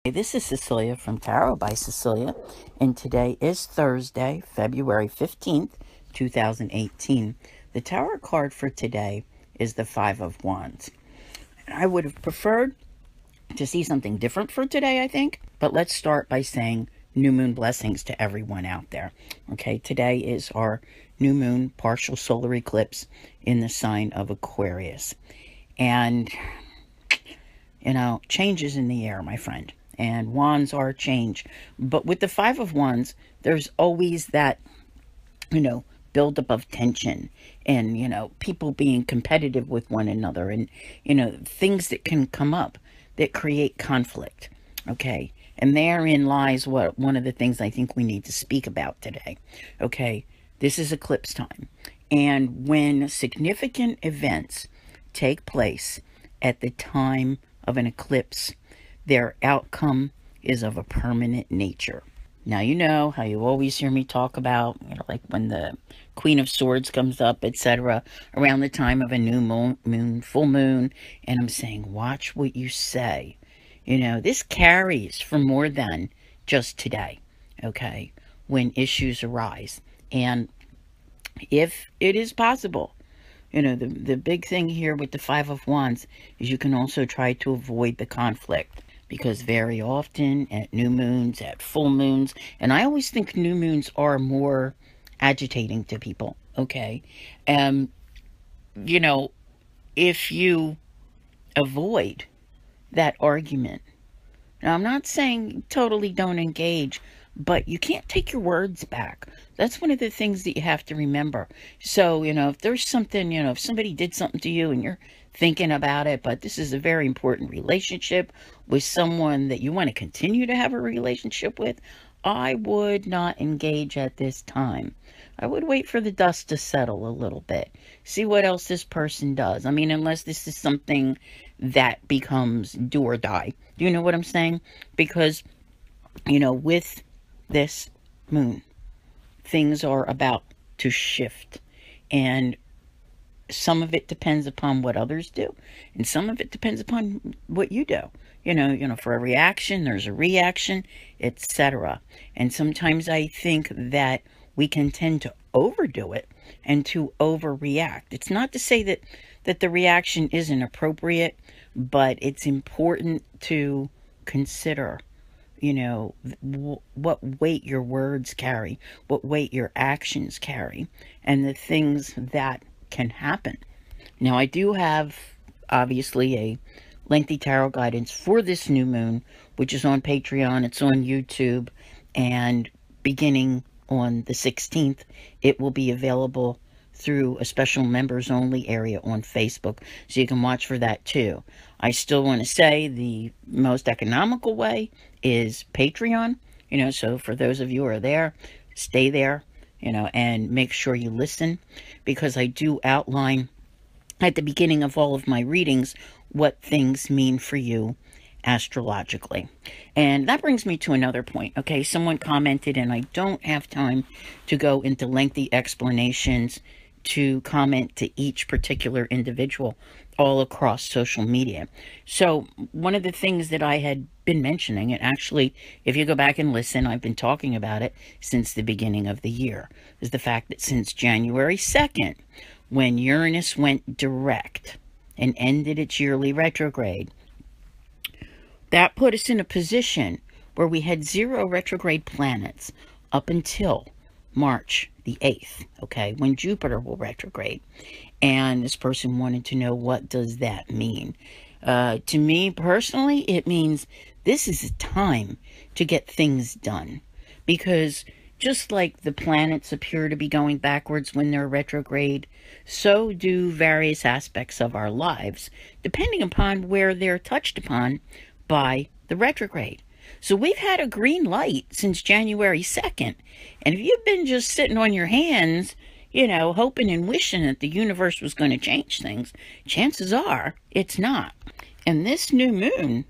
Hey, this is Cecilia from Tarot by Cecilia, and today is Thursday, February 15th, 2018. The tarot card for today is the Five of Wands. I would have preferred to see something different for today, I think, but let's start by saying new moon blessings to everyone out there. Okay, today is our new moon partial solar eclipse in the sign of Aquarius. And, change is in the air, my friend. And wands are change. But with the Five of Wands, there's always that, buildup of tension and, people being competitive with one another and, things that can come up that create conflict. Okay. And therein lies one of the things I think we need to speak about today. Okay. This is eclipse time. And when significant events take place at the time of an eclipse, their outcome is of a permanent nature. Now, you know how you always hear me talk about, like when the Queen of Swords comes up, etc., around the time of a new moon, full moon, and I'm saying, watch what you say. This carries for more than just today, okay, when issues arise. And if it is possible, the big thing here with the Five of Wands is you can also try to avoid the conflict. Because very often at new moons, at full moons, and I always think new moons are more agitating to people, okay? If you avoid that argument, now I'm not saying totally don't engage, but you can't take your words back. That's one of the things that you have to remember. So, if there's something, if somebody did something to you and you're thinking about it, but this is a very important relationship with someone that you want to continue to have a relationship with, I would not engage at this time. I would wait for the dust to settle a little bit. See what else this person does. I mean, unless this is something that becomes do or die. Do you know what I'm saying? Because, with this moon, things are about to shift. And some of it depends upon what others do, and some of it depends upon what you do. For every action, there's a reaction, etc. And sometimes I think that we can tend to overdo it and to overreact. It's not to say that the reaction isn't appropriate, but it's important to consider, what weight your words carry, what weight your actions carry, and the things that can happen. Now, I do have, obviously, a lengthy tarot guidance for this new moon, which is on Patreon. It's on YouTube, and beginning on the 16th, it will be available through a special members only area on Facebook, so you can watch for that too. I still want to say the most economical way is Patreon, so for those of you who are there, stay there, and make sure you listen, because I do outline at the beginning of all of my readings what things mean for you astrologically. And that brings me to another point. Okay, someone commented, and I don't have time to go into lengthy explanations to comment to each particular individual all across social media. So one of the things that I had been mentioning, and actually, if you go back and listen, I've been talking about it since the beginning of the year, is the fact that since January 2nd, when Uranus went direct and ended its yearly retrograde, that put us in a position where we had 0 retrograde planets up until March the 8th, okay, when Jupiter will retrograde. And this person wanted to know, what does that mean? To me personally, it means this is a time to get things done. Because just like the planets appear to be going backwards when they're retrograde, so do various aspects of our lives, depending upon where they're touched upon by the retrograde. So we've had a green light since January 2nd. And if you've been just sitting on your hands, hoping and wishing that the universe was going to change things, chances are it's not. And this new moon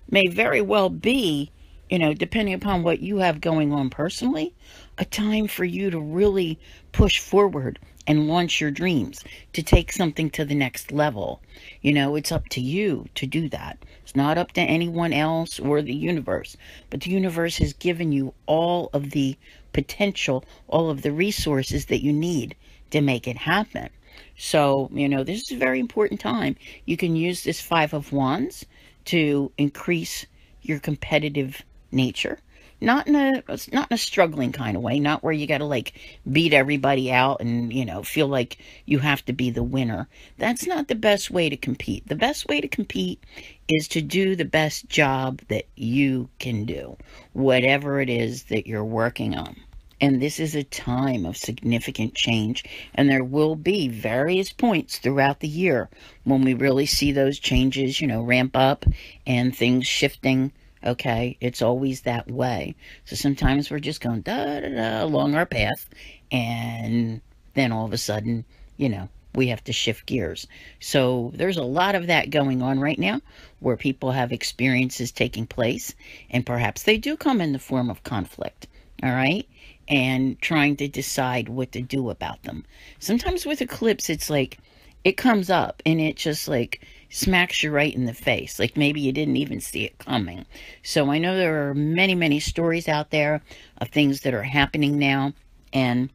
may very well be, depending upon what you have going on personally, a time for you to really push forward and launch your dreams, to take something to the next level. You know, it's up to you to do that. It's not up to anyone else or the universe, but the universe has given you all of the potential, all of the resources that you need to make it happen. So, you know, this is a very important time. You can use this Five of Wands to increase your competitive nature. Not in a struggling kind of way, not where you got to like beat everybody out and, you know, feel like you have to be the winner. That's not the best way to compete. The best way to compete is to do the best job that you can do, whatever it is that you're working on. And this is a time of significant change, and there will be various points throughout the year when we really see those changes, you know, ramp up and things shifting. Okay, it's always that way. So sometimes we're just going da da da along our path, and then all of a sudden, you know, we have to shift gears. So there's a lot of that going on right now, where people have experiences taking place, and perhaps they do come in the form of conflict. All right, and trying to decide what to do about them. Sometimes with eclipse, it's like it comes up and it just like smacks you right in the face. Like maybe you didn't even see it coming. So I know there are many, many stories out there of things that are happening now. And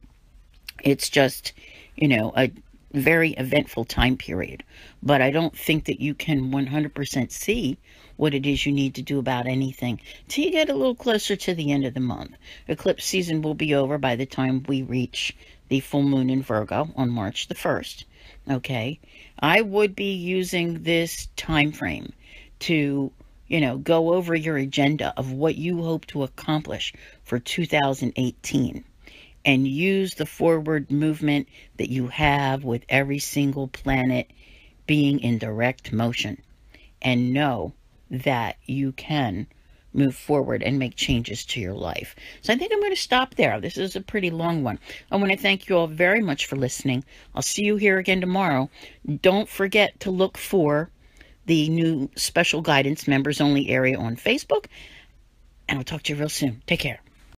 it's just, you know, a very eventful time period. But I don't think that you can 100% see what it is you need to do about anything till you get a little closer to the end of the month. Eclipse season will be over by the time we reach the full moon in Virgo on March the 1st. Okay, I would be using this time frame to, you know, go over your agenda of what you hope to accomplish for 2018. And use the forward movement that you have with every single planet being in direct motion. And know that you can move forward and make changes to your life. So I think I'm going to stop there. This is a pretty long one. I want to thank you all very much for listening. I'll see you here again tomorrow. Don't forget to look for the new special guidance members only area on Facebook. And I'll talk to you real soon. Take care.